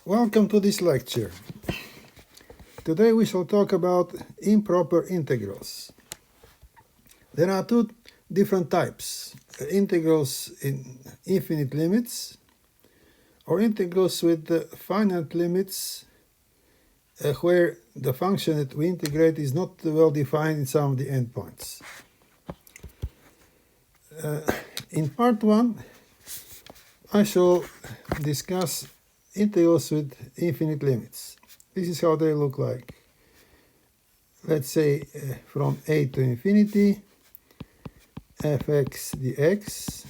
Welcome to this lecture. Today we shall talk about improper integrals. There are two different types, integrals in infinite limits or integrals with finite limits where the function that we integrate is not well defined in some of the endpoints. In part 1, I shall discuss integrals with infinite limits. This is how they look like. Let's say from a to infinity, fx dx,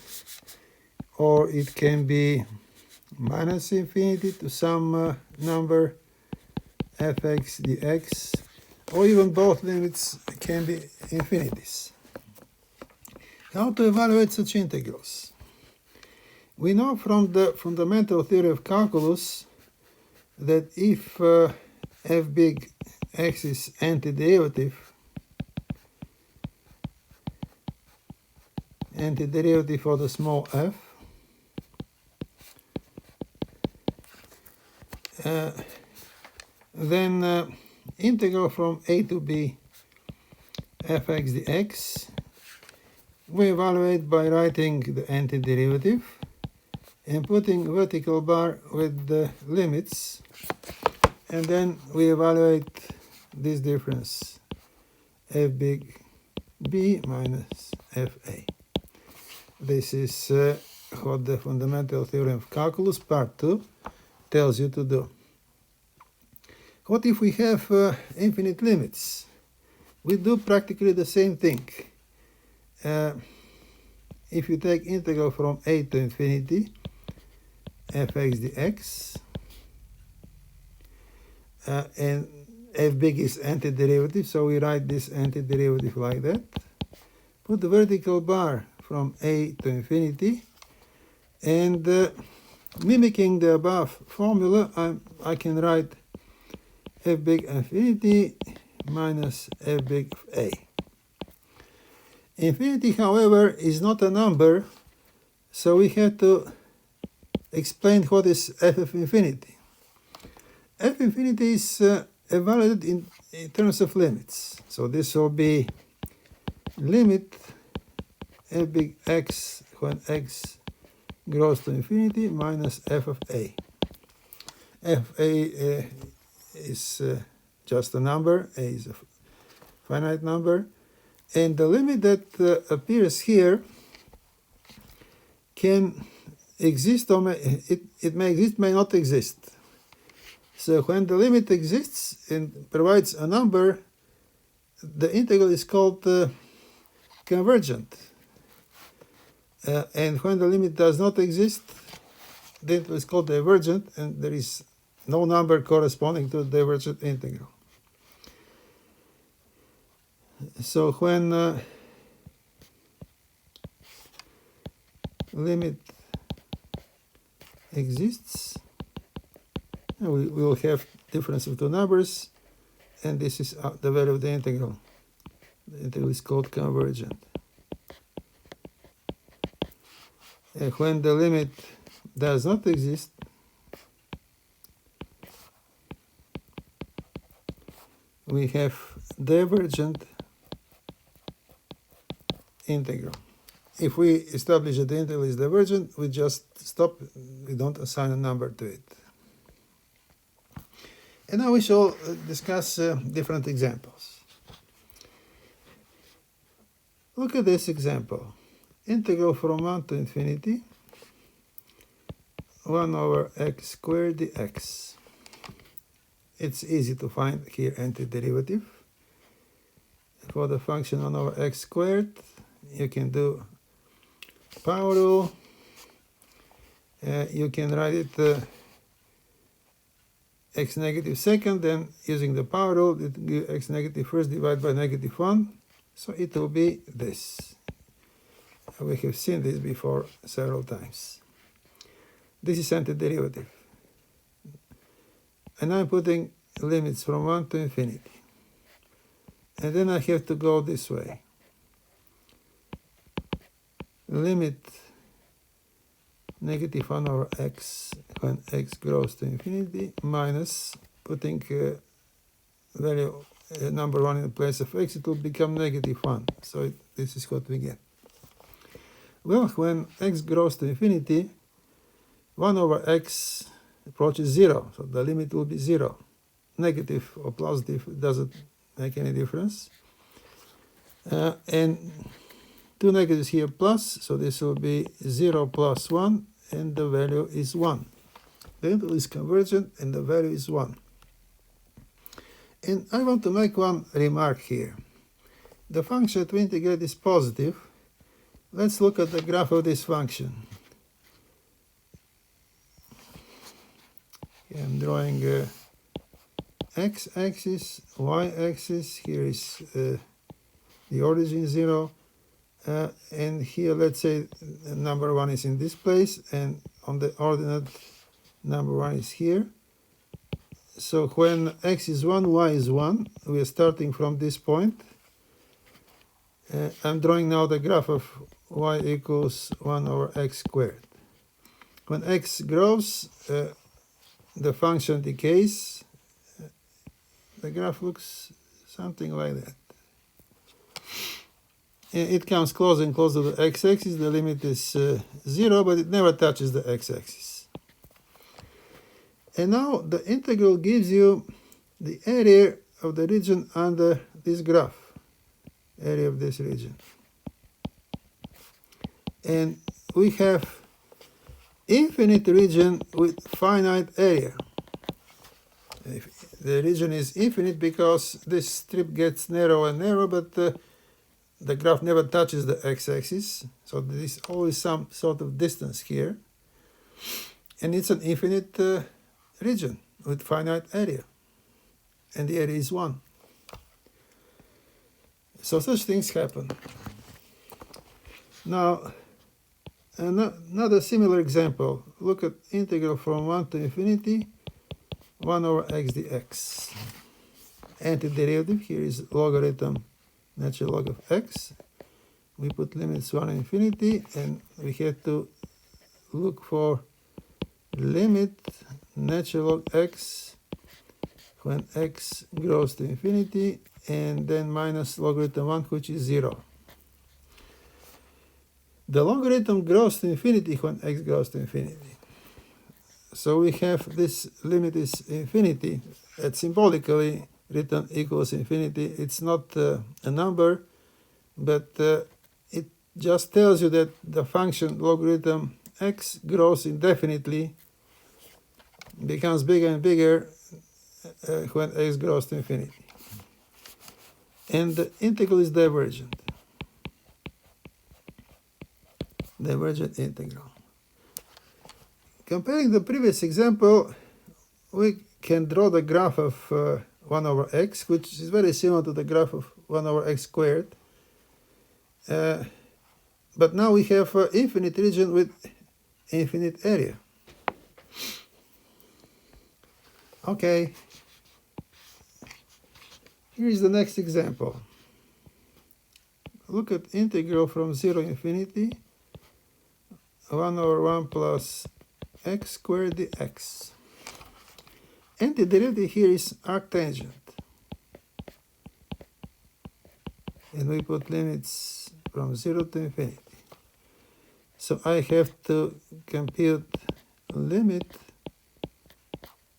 or it can be minus infinity to some number, fx dx, or even both limits can be infinities. How to evaluate such integrals? We know from the fundamental theory of calculus that if f big x is antiderivative of the small f, then integral from a to b fx dx we evaluate by writing the antiderivative and putting vertical bar with the limits, and then we evaluate this difference, f big b minus fa. This is what the fundamental theorem of calculus part 2 tells you to do. What if we have infinite limits? We do practically the same thing. If you take integral from a to infinity, fx dx, and f big is antiderivative, so we write this antiderivative like that. Put the vertical bar from a to infinity, and mimicking the above formula, I can write f big infinity minus f big a. Infinity, however, is not a number, so we have to explain what is f of infinity. F infinity is evaluated in terms of limits. So this will be limit f big x when x grows to infinity minus f of a. F of a is just a number, a is a finite number, and the limit that appears here can exist or it may exist, may not exist. So when the limit exists and provides a number, the integral is called convergent. And when the limit does not exist, the integral is called divergent, and there is no number corresponding to the divergent integral. So when limit exists, we will have difference of two numbers, and this is the value of the integral. The integral is called convergent. And when the limit does not exist, we have divergent integral. If we establish that the integral is divergent, we just stop, we don't assign a number to it. And now we shall discuss different examples. Look at this example. Integral from 1 to infinity, 1 over x squared dx. It's easy to find here antiderivative. For the function 1 over x squared, you can do power rule. You can write it x negative second, then using the power rule, it will give x negative first divided by negative 1. So it will be this. We have seen this before several times. This is antiderivative. And I'm putting limits from 1 to infinity. And then I have to go this way. Limit negative 1 over x when x grows to infinity, minus putting value number 1 in the place of x, it will become negative 1. So this is what we get. Well, when x grows to infinity, 1 over x approaches 0, so the limit will be 0. Negative or positive doesn't make any difference. And two negatives here plus, so this will be 0 plus 1, and the value is 1. The integral is convergent and the value is 1. And I want to make one remark here. The function to integrate is positive. Let's look at the graph of this function. I'm drawing x-axis, y-axis. Here is the origin 0. And here, let's say number 1 is in this place, and on the ordinate, number 1 is here. So when x is 1, y is 1. We are starting from this point. I'm drawing now the graph of y equals 1 over x squared. When x grows, the function decays. The graph looks something like that. It comes closer and closer to the x-axis. The limit is 0, but it never touches the x-axis. And now the integral gives you the area of the region under this graph, area of this region. And we have infinite region with finite area. The region is infinite because this strip gets narrower and narrower, but the graph never touches the x-axis, so there is always some sort of distance here. And it's an infinite region with finite area, and the area is 1. So such things happen. Now, another similar example. Look at integral from 1 to infinity, 1 over x dx. Antiderivative, here is logarithm, natural log of x. We put limits 1 to infinity, and we have to look for limit natural log x when x grows to infinity, and then minus logarithm 1, which is 0. The logarithm grows to infinity when x goes to infinity. So we have this limit is infinity. It's symbolically written equals infinity. It's not a number, but it just tells you that the function logarithm x grows indefinitely, becomes bigger and bigger when x grows to infinity. And the integral is divergent. Divergent integral. Comparing the previous example, we can draw the graph of 1 over x, which is very similar to the graph of 1 over x squared. But now we have an infinite region with infinite area. Okay. Here is the next example. Look at integral from 0 to infinity, 1 over 1 plus x squared dx. Antiderivative here is arctangent. And we put limits from 0 to infinity. So I have to compute limit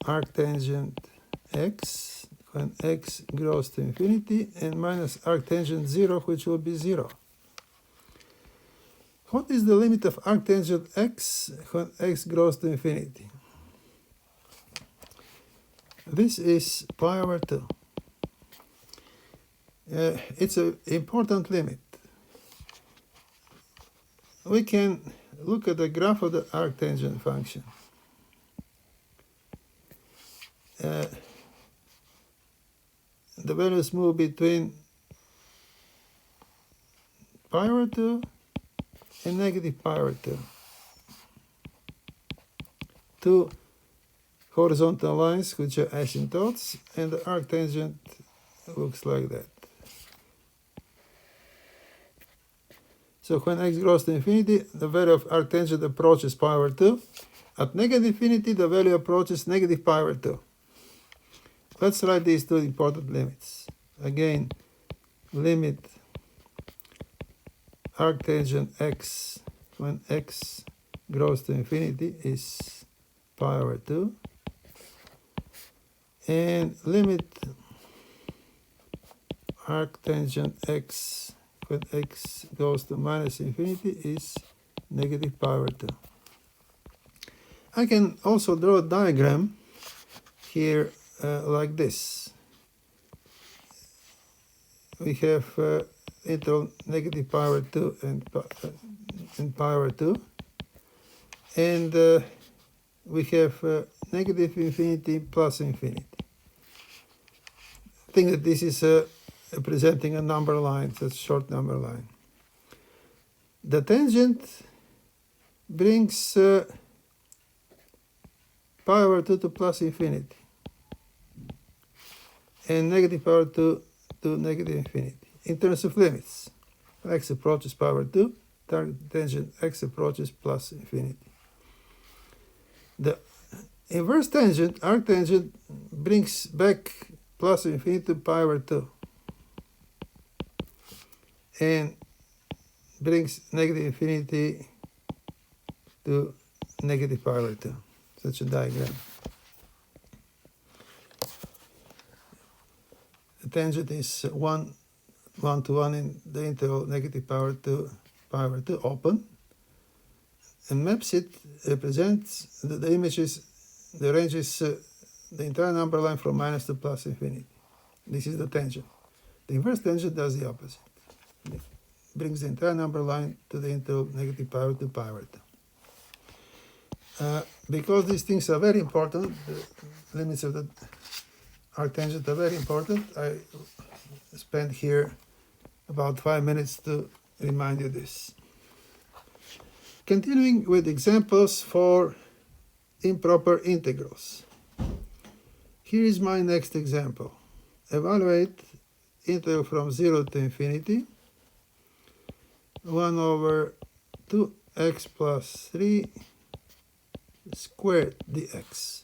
arctangent x when x grows to infinity, and minus arctangent 0, which will be 0. What is the limit of arctangent x when x grows to infinity? This is pi over 2. It's an important limit. We can look at the graph of the arctangent function. The values move between pi over 2 and negative pi over 2. Two horizontal lines which are asymptotes, and the arctangent looks like that. So when x goes to infinity, the value of arctangent approaches pi over 2. At negative infinity, the value approaches negative pi over 2. Let's write these two important limits. Again, limit arctangent x when x goes to infinity is pi over 2. And limit arctangent x when x goes to minus infinity is negative pi over 2. I can also draw a diagram here like this. We have interval negative pi over 2 and pi over 2. And we have negative infinity plus infinity. I think that this is representing a number line, it's a short number line. The tangent brings pi over 2 to plus infinity, and negative pi over 2 to negative infinity. In terms of limits, x approaches pi over 2, tangent x approaches plus infinity. The inverse tangent, arctangent, brings back plus infinity to pi over 2 and brings negative infinity to negative pi over 2. Such a diagram. The tangent is 1 to 1 in the interval negative pi over 2 open, and maps it, represents the images, the range is the entire number line from minus to plus infinity. This is the tangent. The inverse tangent does the opposite. It brings the entire number line to the interval negative pi over 2 pi over 2. Because these things are very important, the limits of the arctangent are very important, I spent here about 5 minutes to remind you this. Continuing with examples for improper integrals. Here is my next example. Evaluate integral from 0 to infinity, 1 over 2x plus 3 squared dx.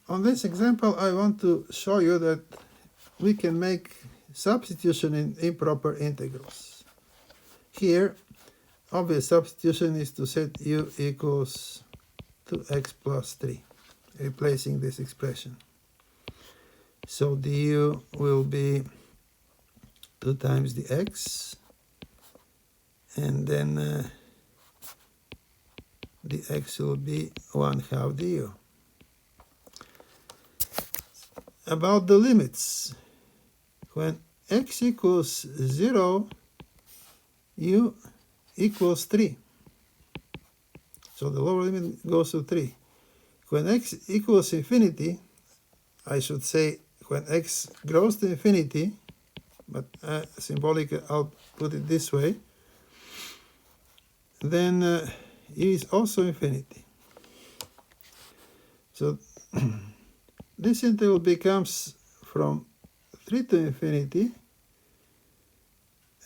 On this example, I want to show you that we can make substitution in improper integrals. Here, obvious substitution is to set u equals 2x plus 3, replacing this expression. So du will be 2 times the x, and then the x will be 1/2 du. About the limits, when x equals 0, u equals 3. So the lower limit goes to 3. When x equals infinity, I should say when x grows to infinity, but symbolic, I'll put it this way, then u is also infinity. So this integral becomes from 3 to infinity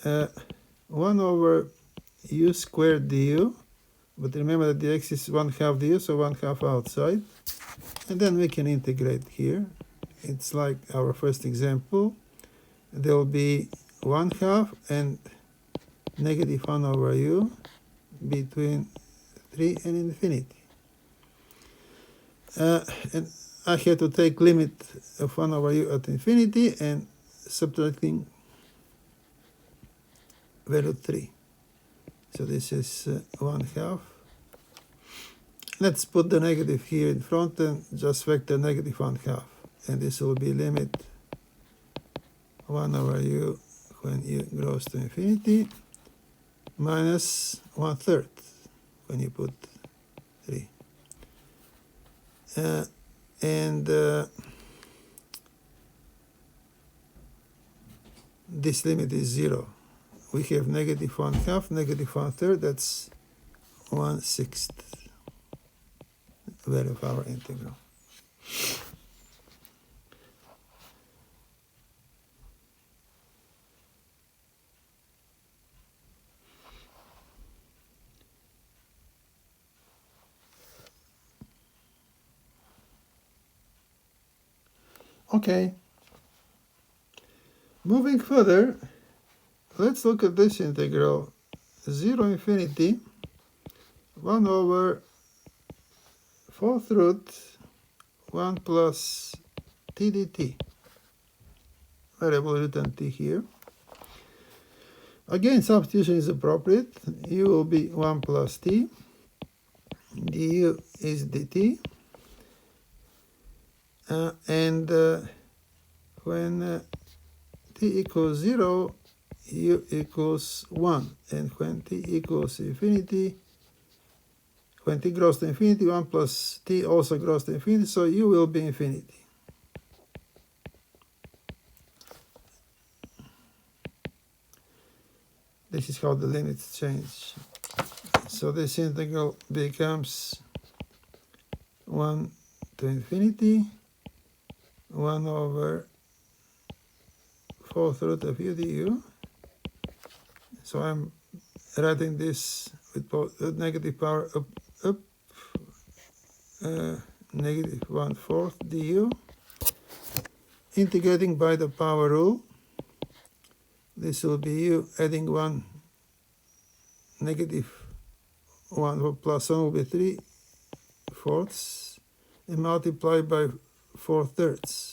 1 over u squared du, but remember that the x is 1/2 du, so 1/2 outside, and then we can integrate here. It's like our first example. There will be 1/2 and negative 1 over u between 3 and infinity. And I have to take limit of 1 over u at infinity and subtracting value 3. So this is 1/2. Let's put the negative here in front and just vector negative 1/2. And this will be limit 1 over u when u grows to infinity minus 1/3 when you put 3. And this limit is 0. We have negative 1/2, negative 1/3, that's 1/6 value of our integral. Okay. Moving further, let's look at this integral. 0 infinity 1 over 4th root 1 plus t dt. Variable written t here. Again, substitution is appropriate. U will be 1 plus t. Du is dt. When t equals 0, u equals 1. And when t equals infinity, when t grows to infinity, 1 plus t also grows to infinity, so u will be infinity. This is how the limits change. So this integral becomes 1 to infinity, 1 over 4th root of u du. So I'm writing this with negative power up, negative 1/4 du. Integrating by the power rule, this will be u adding 1, negative 1 plus 1 will be 3/4, and multiplied by 4/3.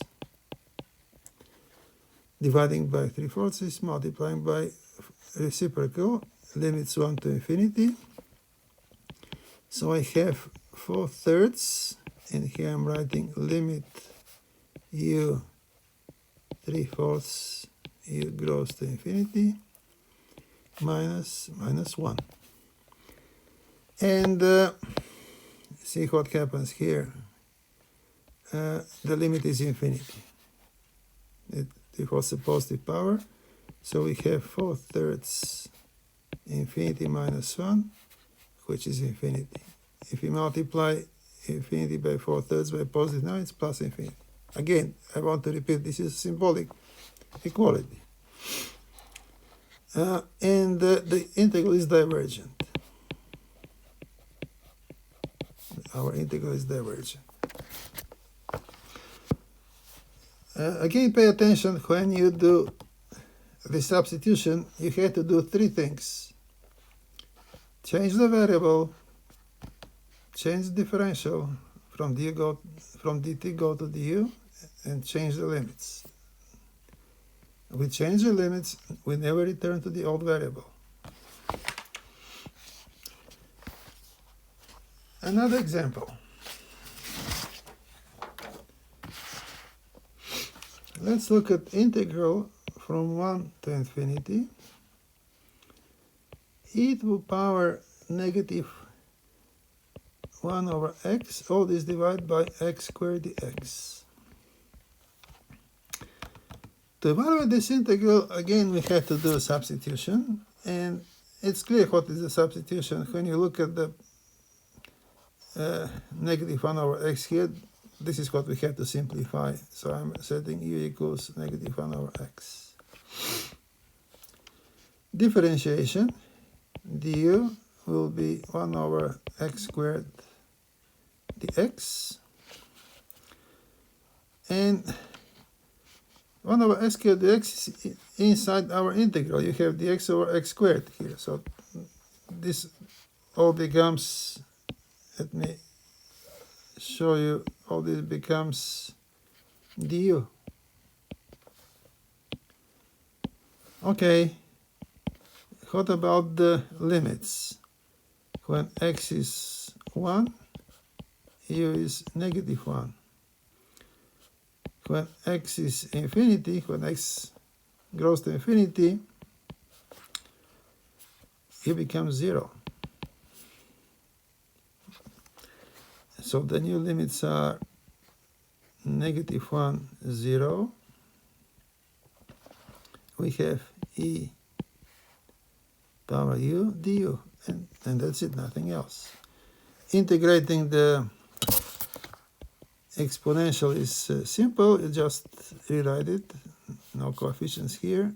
Dividing by 3/4 is multiplying by reciprocal, limits 1 to infinity. So I have 4/3, and here I'm writing limit u 3/4 u grows to infinity minus 1. And see what happens here. The limit is infinity. It was a positive power, so we have 4/3 infinity minus 1, which is infinity. If we multiply infinity by 4/3 by positive number, it's plus infinity. Again, I want to repeat, this is symbolic equality. And the integral is divergent. Our integral is divergent. Again, pay attention when you do the substitution. You have to do 3 things. Change the variable, change the differential from dt go to du, and change the limits. We change the limits, we never return to the old variable. Another example. Let's look at integral from 1 to infinity e to the power negative 1 over x, all this divided by x squared dx. To evaluate this integral, again, we have to do a substitution, and it's clear what is the substitution. When you look at the negative 1 over x here, this is what we have to simplify. So I'm setting u equals negative 1 over x. Differentiation, du will be 1 over x squared dx. And 1 over x squared dx is inside our integral. You have dx over x squared here. So this all becomes, let me show you, all this becomes du. Okay, what about the limits? When x is 1, u is negative 1. When x is infinity, when x grows to infinity, u becomes 0. So the new limits are negative 1, 0. We have e power u du, and that's it, nothing else. Integrating the exponential is simple. You just rewrite it, no coefficients here,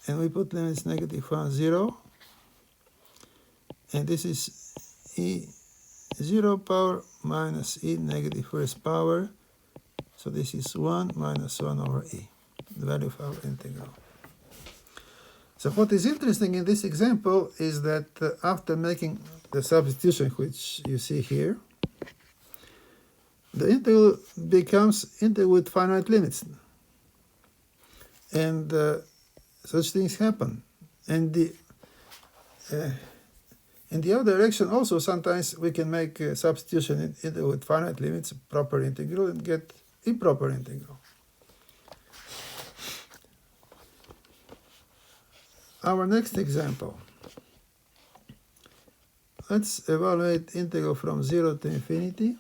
and we put limits negative 1, 0, and this is e 0 power minus e negative first power So this is 1 minus 1 over e, the value of our integral. So what is interesting in this example is that after making the substitution, which you see here, the integral becomes integral with finite limits. And such things happen. And in the other direction also, sometimes we can make a substitution with finite limits, proper integral, and get improper integral. Our next example. Let's evaluate integral from 0 to infinity,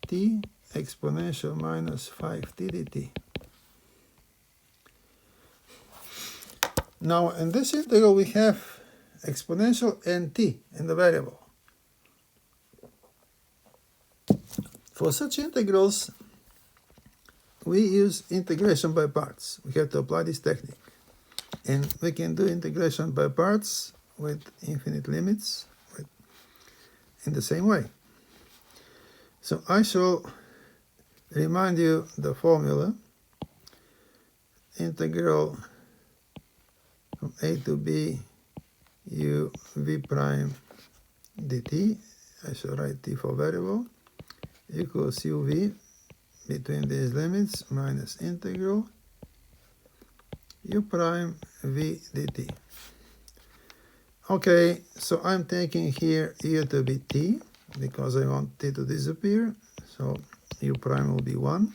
t exponential minus 5t dt. Now, in this integral, we have exponential and t in the variable. For such integrals, we use integration by parts. We have to apply this technique. And we can do integration by parts with infinite limits in the same way. So I shall remind you the formula. Integral from a to b u v prime dt, I shall write t for variable, equals uv between these limits minus integral u prime v dt. Okay, so I'm taking here u to be t, because I want t to disappear, so u prime will be 1.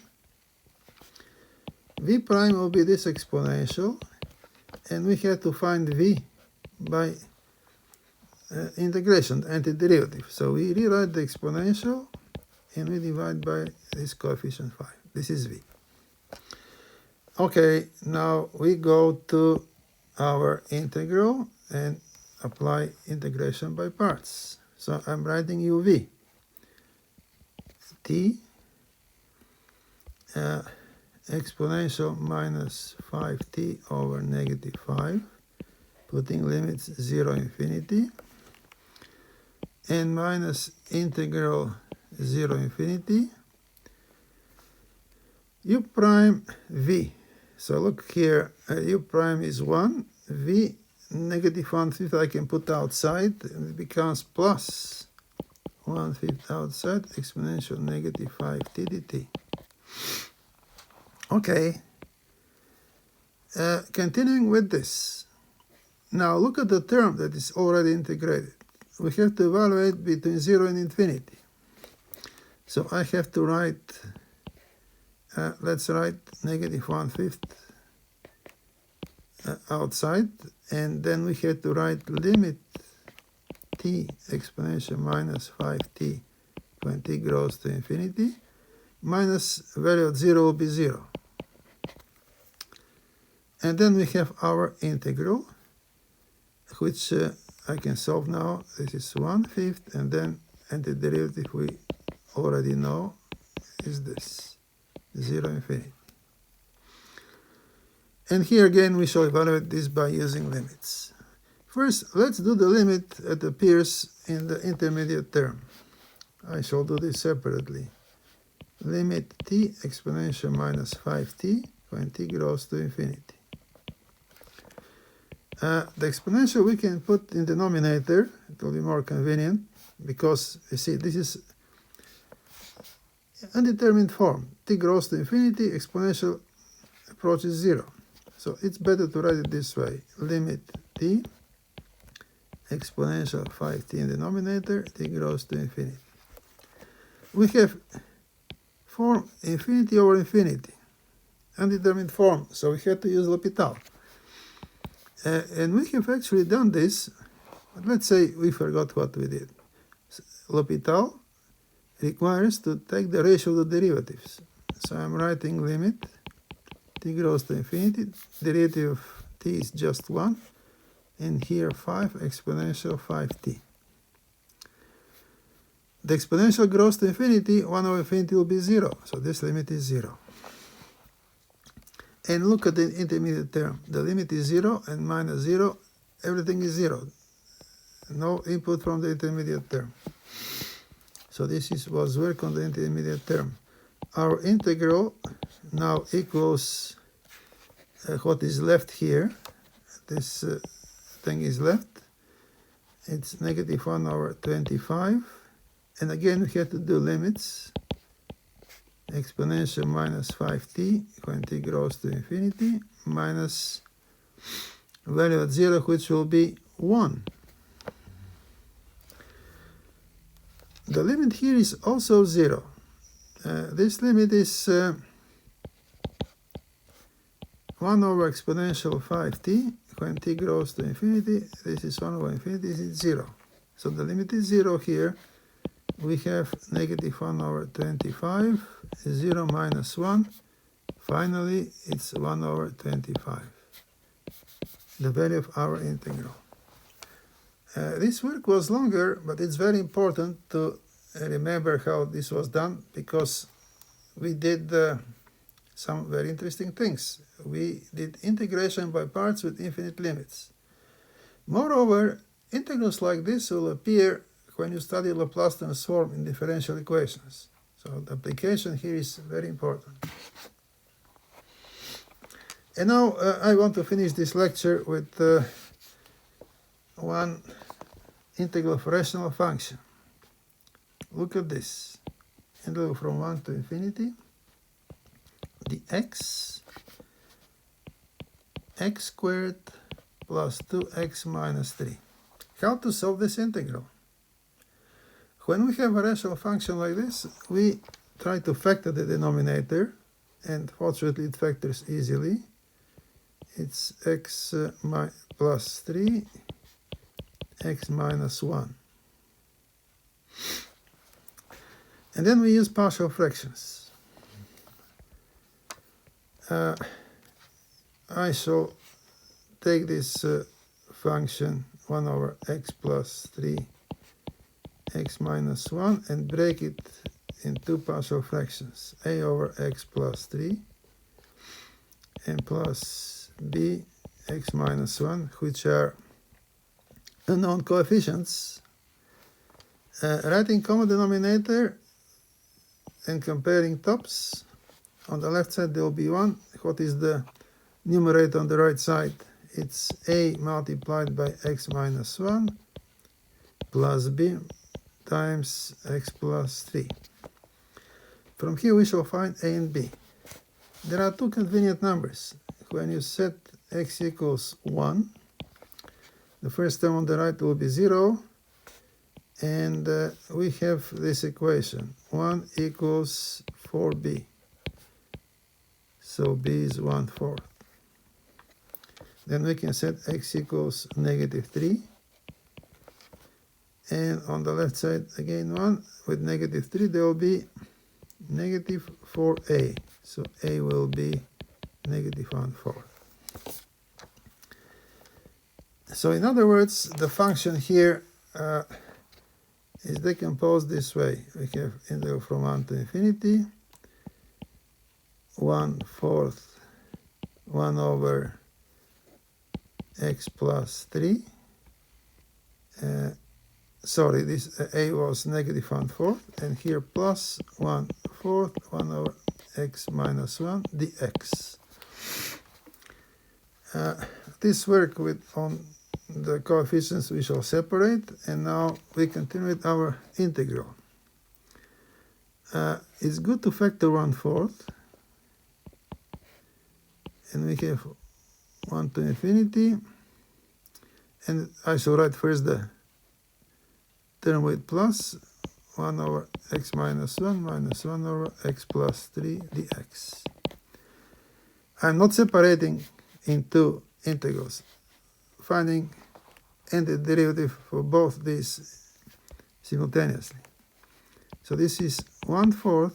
V prime will be this exponential, and we have to find v by integration, antiderivative. So we rewrite the exponential, and we divide by this coefficient 5. This is v. Okay, now we go to our integral and apply integration by parts. So I'm writing uv. T exponential minus 5t over negative 5, putting limits 0 infinity, and minus integral 0 infinity, u prime v. So look here, u prime is 1, v negative 1/5 I can put outside, and it becomes plus 1/5 outside, exponential negative 5t dt. Okay, continuing with this. Now look at the term that is already integrated. We have to evaluate between 0 and infinity. So I have to write, let's write negative 1/5 outside, and then we have to write limit t exponential minus 5t when t grows to infinity, minus value of 0 will be 0. And then we have our integral, which I can solve now. This is 1/5, and then antiderivative we already know is this, 0 infinity. And here again we shall evaluate this by using limits. First, let's do the limit that appears in the intermediate term. I shall do this separately. Limit t exponential minus 5t when t grows to infinity. The exponential we can put in the denominator. It will be more convenient, because you see this is undetermined form. T grows to infinity, exponential approaches 0. So it's better to write it this way. Limit t exponential 5t in the denominator, t grows to infinity. We have form infinity over infinity, undetermined form, so we had to use L'Hopital. And we have actually done this, but let's say we forgot what we did. L'Hopital requires to take the ratio of the derivatives. So I'm writing limit t grows to infinity, derivative of t is just 1, and here 5 exponential 5t. The exponential grows to infinity, 1 over infinity will be 0, so this limit is 0. And look at the intermediate term. The limit is 0 and minus 0, everything is 0. No input from the intermediate term. So this was work on the intermediate term. our integral now equals what is left here. This thing is left. It's negative 1 over 25. And again, we have to do limits. Exponential minus 5t when t grows to infinity minus value at 0, which will be 1. The limit here is also 0. This limit is 1 over exponential 5t when t grows to infinity. This is 1 over infinity, this is 0. So the limit is 0 here. We have negative 1 over 25, 0 minus 1. Finally, it's 1 over 25, the value of our integral. This work was longer, but it's very important to remember how this was done, because we did some very interesting things. We did integration by parts with infinite limits. Moreover, integrals like this will appear when you study Laplace transform in differential equations. So the application here is very important. And now I want to finish this lecture with one integral of rational function. Look at this. Integral from 1 to infinity. The x squared plus 2x minus 3. How to solve this integral? When we have a rational function like this, we try to factor the denominator, and fortunately it factors easily. It's x plus 3, x minus 1. And then we use partial fractions. I shall take this function 1 over x plus 3 x minus 1 and break it in two partial fractions, a over x plus 3 and plus b x minus 1, which are unknown coefficients. Writing common denominator and comparing tops, on the left side there will be 1. What is the numerator on the right side? It's a multiplied by x minus 1 plus b times x plus 3. From here we shall find a and b. There are two convenient numbers. When you set x equals 1, the first term on the right will be 0, and we have this equation, 1 equals 4b. So b is 1/4. Then we can set x equals negative 3. And on the left side, again 1. With negative 3, there will be negative 4a. So a will be negative 1/4. So in other words, the function here is decomposed this way. We have integral from 1 to infinity, 1/4, 1 over x plus 3. Sorry, this a was negative 1/4, and here plus 1/4, 1 over x minus 1 dx. This work on the coefficients we shall separate, and now we continue with our integral. It's good to factor 1/4, and we have 1 to infinity, and I shall write first the term with plus 1 over x minus 1 minus 1 over x plus 3 dx. I'm not separating into integrals, finding antiderivative for both these simultaneously. So this is 1/4.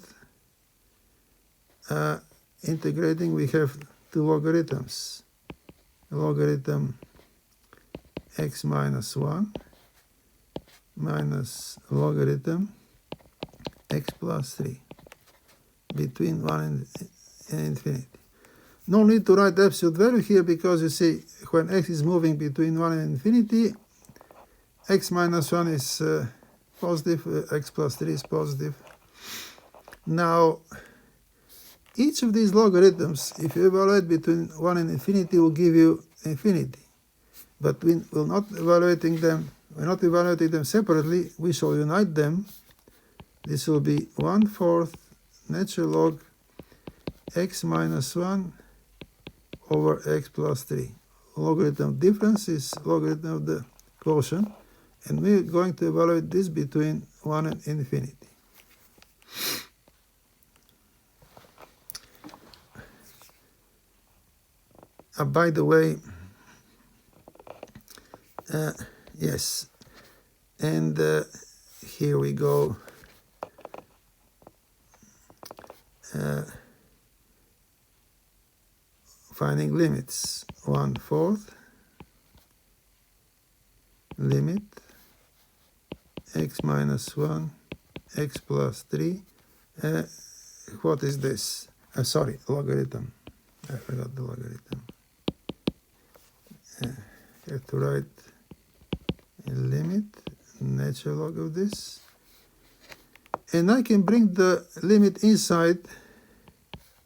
Integrating, we have two logarithms. Logarithm x minus 1 minus logarithm x plus 3 between 1 and infinity. No need to write absolute value here, because you see, when x is moving between 1 and infinity, x minus 1 is positive, x plus 3 is positive. Now, each of these logarithms, if you evaluate between 1 and infinity, will give you infinity. But we will not evaluating them. We're not evaluating them separately. We shall unite them. This will be 1/4 natural log x minus 1 over x plus 3. Logarithm of difference is logarithm of the quotient, and we're going to evaluate this between 1 and infinity. By the way, yes, and here we go. Finding limits. 1/4 limit x minus 1 x plus 3. What is this? Sorry, logarithm. I forgot the logarithm. Have to write a limit, natural log of this. And I can bring the limit inside.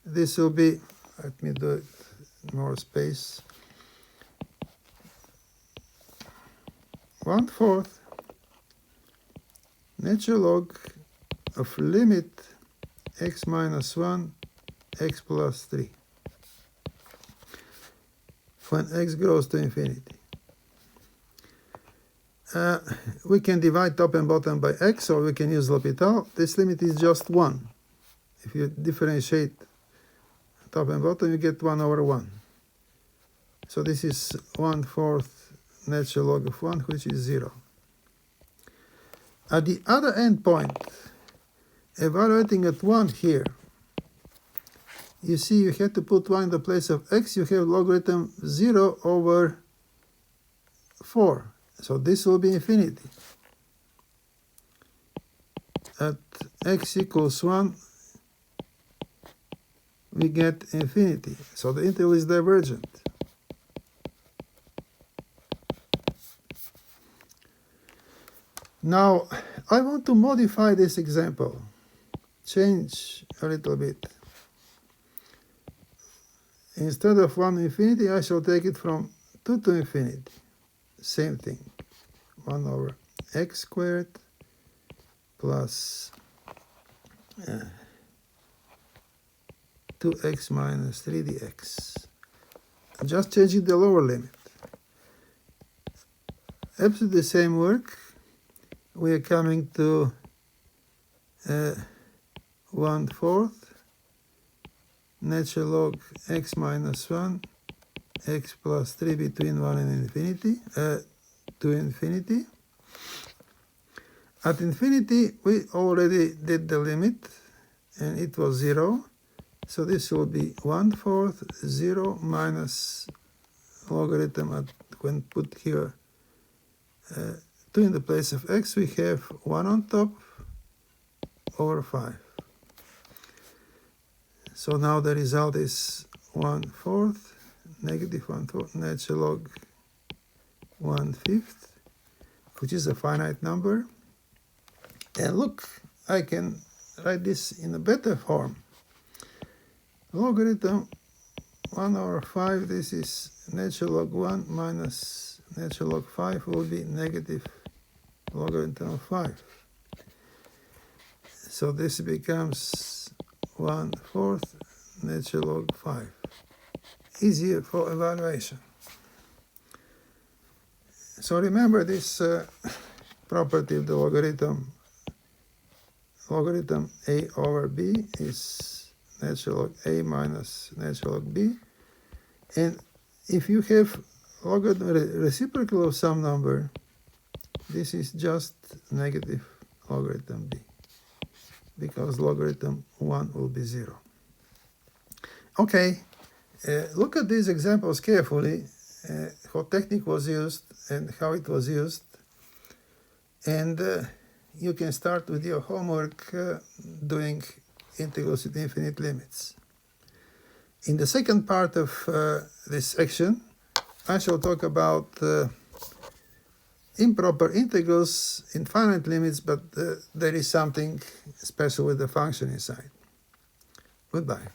This will be, let me do it more space. 1/4 natural log of limit x minus 1 x plus 3 when x goes to infinity. We can divide top and bottom by x, or we can use L'Hopital. This limit is just 1. If you differentiate top and bottom, you get 1 over 1. So this is 1/4 natural log of 1, which is 0. At the other end point, evaluating at 1 here, you see you have to put 1 in the place of x. You have logarithm 0 over 4. So this will be infinity. At x equals 1, we get infinity. So the integral is divergent. Now, I want to modify this example, change a little bit. Instead of 1 to infinity, I shall take it from 2 to infinity. Same thing. 1 over x squared plus 2x minus 3 dx. Just changing the lower limit. Absolutely the same work. We are coming to 1/4 natural log x minus 1 x plus 3 between 1 and infinity, to infinity. At infinity, we already did the limit, and it was 0. So this will be 1/4 0 minus logarithm at, when put here 2 in the place of x, we have 1 on top over 5. So now the result is 1/4 negative 1/4 natural log 1/5, which is a finite number. And look, I can write this in a better form. Logarithm 1 over 5, this is natural log 1 minus natural log 5 will be negative logarithm of 5. So this becomes 1/4 natural log 5. Easier for evaluation. So remember this property of the logarithm. Logarithm a over b is natural log a minus natural log b. And if you have logarithm reciprocal of some number, this is just negative logarithm b, because logarithm 1 will be 0. Okay, look at these examples carefully, what technique was used and how it was used, and you can start with your homework doing integrals with infinite limits. In the second part of this section, I shall talk about improper integrals in finite limits, but there is something special with the function inside. Goodbye.